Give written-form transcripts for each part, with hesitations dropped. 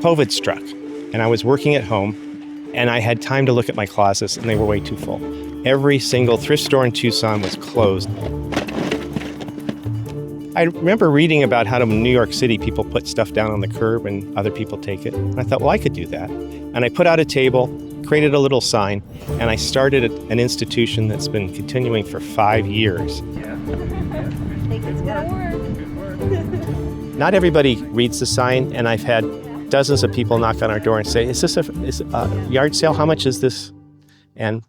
COVID struck, and I was working at home, and I had time to look at my closets, and they were way too full. Every single thrift store in Tucson was closed. I remember reading about how in New York City people put stuff down on the curb and other people take it. And I thought, well, I could do that. And I put out a table, created a little sign, and I started an institution that's been continuing for 5 years. Think it's gonna work. Not everybody reads the sign, and I've had dozens of people knock on our door and say, is this a yard sale? How much is this? And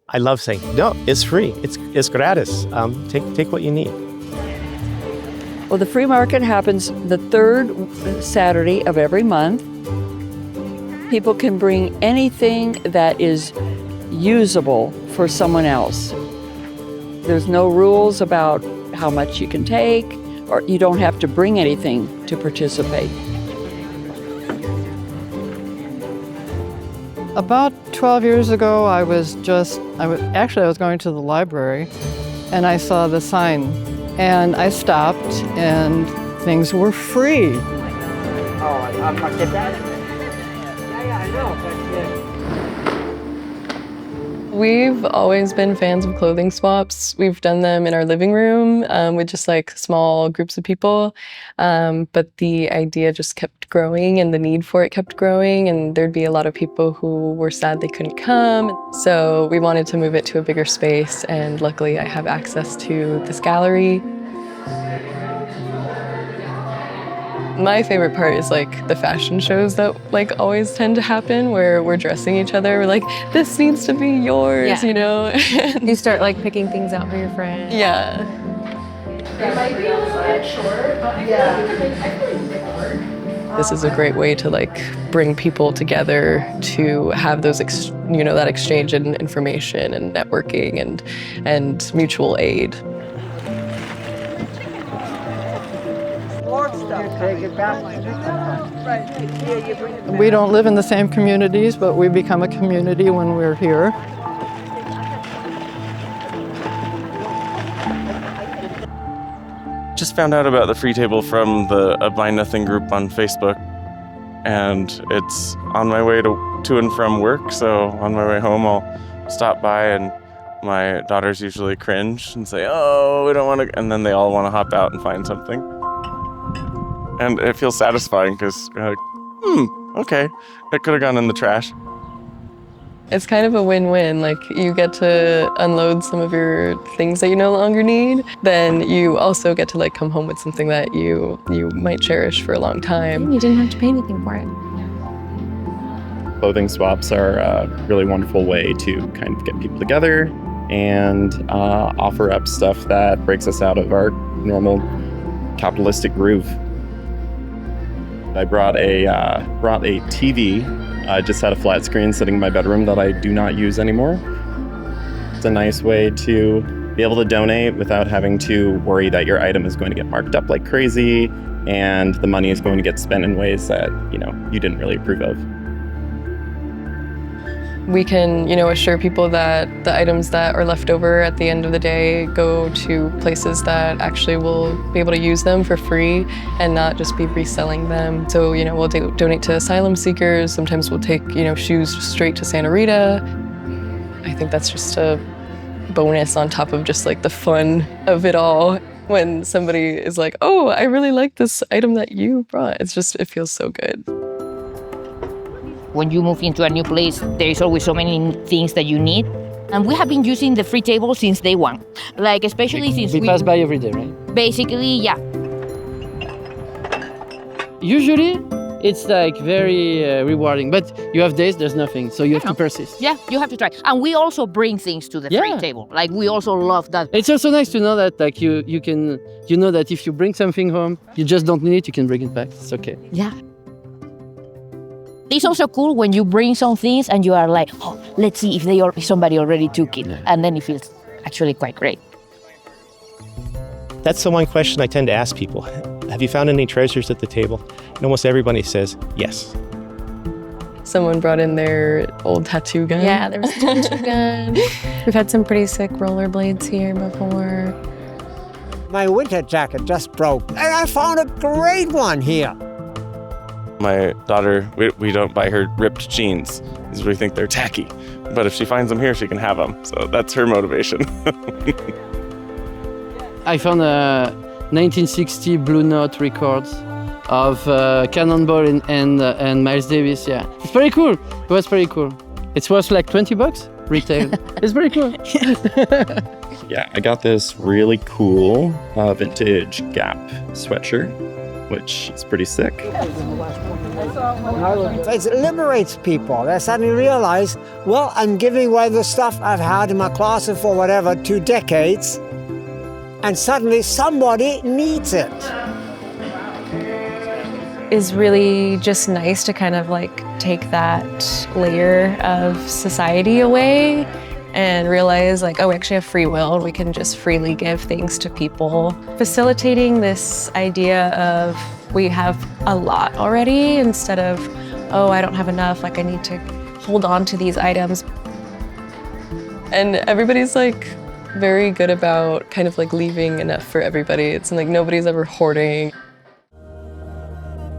I love saying, no, it's free. It's gratis. Take what you need. Well, the free market happens the third Saturday of every month. People can bring anything that is usable for someone else. There's no rules about how much you can take, or you don't have to bring anything to participate. About 12 years ago, I was going to the library and I saw the sign and I stopped and things were free. Oh, I'm not get that. Yeah, I know, but We've always been fans of clothing swaps. We've done them in our living room with just like small groups of people. But the idea just kept growing and the need for it kept growing, and there'd be a lot of people who were sad they couldn't come. So we wanted to move it to a bigger space, and luckily I have access to this gallery. My favorite part is like the fashion shows that like always tend to happen where we're dressing each other. We're like, this needs to be yours, you know? You start like picking things out for your friend. Yeah. It might be a little bit short, but I feel like This is a great way to like bring people together to have those, that exchange in information and networking and mutual aid. We don't live in the same communities, but we become a community when we're here. Just found out about the free table from the Buy Nothing group on Facebook, and it's on my way to and from work, so on my way home I'll stop by, and my daughters usually cringe and say, oh, we don't want to, and then they all want to hop out and find something. And it feels satisfying because you're like, okay, it could have gone in the trash. It's kind of a win-win. Like you get to unload some of your things that you no longer need. Then you also get to like come home with something that you might cherish for a long time. You didn't have to pay anything for it. Clothing swaps are a really wonderful way to kind of get people together and offer up stuff that breaks us out of our normal capitalistic groove. I brought a TV. I just had a flat screen sitting in my bedroom that I do not use anymore. It's a nice way to be able to donate without having to worry that your item is going to get marked up like crazy and the money is going to get spent in ways that, you didn't really approve of. We can, assure people that the items that are left over at the end of the day go to places that actually will be able to use them for free and not just be reselling them. So, we'll donate to asylum seekers. Sometimes we'll take, shoes straight to Santa Rita. I think that's just a bonus on top of just like the fun of it all. When somebody is like, oh, I really like this item that you brought. It feels so good. When you move into a new place, there is always so many things that you need. And we have been using the free table since day one. Like, especially since we pass by every day, right? Basically, yeah. Usually, it's like very rewarding, but you have days there's nothing, so you have to persist. Yeah, you have to try. And we also bring things to the free table. Like, we also love that. It's also nice to know that like you know that if you bring something home, you just don't need it, you can bring it back. It's okay. Yeah. It's also cool when you bring some things and you are like, oh, let's see if somebody already took it. And then it feels actually quite great. That's the one question I tend to ask people. Have you found any treasures at the table? And almost everybody says yes. Someone brought in their old tattoo gun. Yeah, there was a tattoo gun. We've had some pretty sick rollerblades here before. My winter jacket just broke, and I found a great one here. My daughter, we don't buy her ripped jeans because we think they're tacky. But if she finds them here, she can have them. So that's her motivation. I found a 1960 Blue Note records of Cannonball and Miles Davis. Yeah, it's pretty cool. It was pretty cool. It's worth like $20 retail. It's pretty cool. Yeah, I got this really cool vintage Gap sweatshirt, which is pretty sick. It liberates people. They suddenly realize, well, I'm giving away the stuff I've had in my closet for whatever, 2 decades, and suddenly somebody needs it. It's really just nice to kind of like take that layer of society away and realize like, oh, we actually have free will and we can just freely give things to people. Facilitating this idea of we have a lot already instead of, oh, I don't have enough, like I need to hold on to these items. And everybody's like very good about kind of like leaving enough for everybody. It's like nobody's ever hoarding.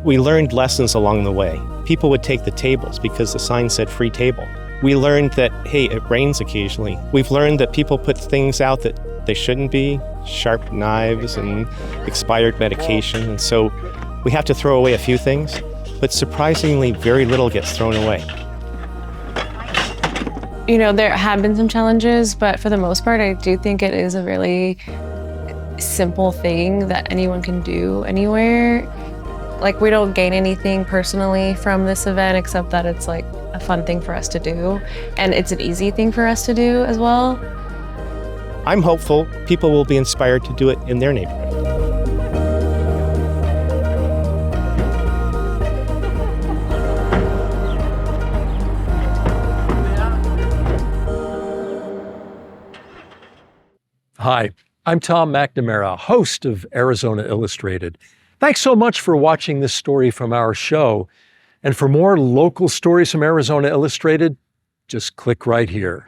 We learned lessons along the way. People would take the tables because the sign said free table. We learned that, hey, it rains occasionally. We've learned that people put things out that they shouldn't be, sharp knives and expired medication. And so we have to throw away a few things, but surprisingly, very little gets thrown away. You know, there have been some challenges, but for the most part, I do think it is a really simple thing that anyone can do anywhere. Like, we don't gain anything personally from this event except that it's like a fun thing for us to do. And it's an easy thing for us to do as well. I'm hopeful people will be inspired to do it in their neighborhood. Hi, I'm Tom McNamara, host of Arizona Illustrated. Thanks so much for watching this story from our show. And for more local stories from Arizona Illustrated, just click right here.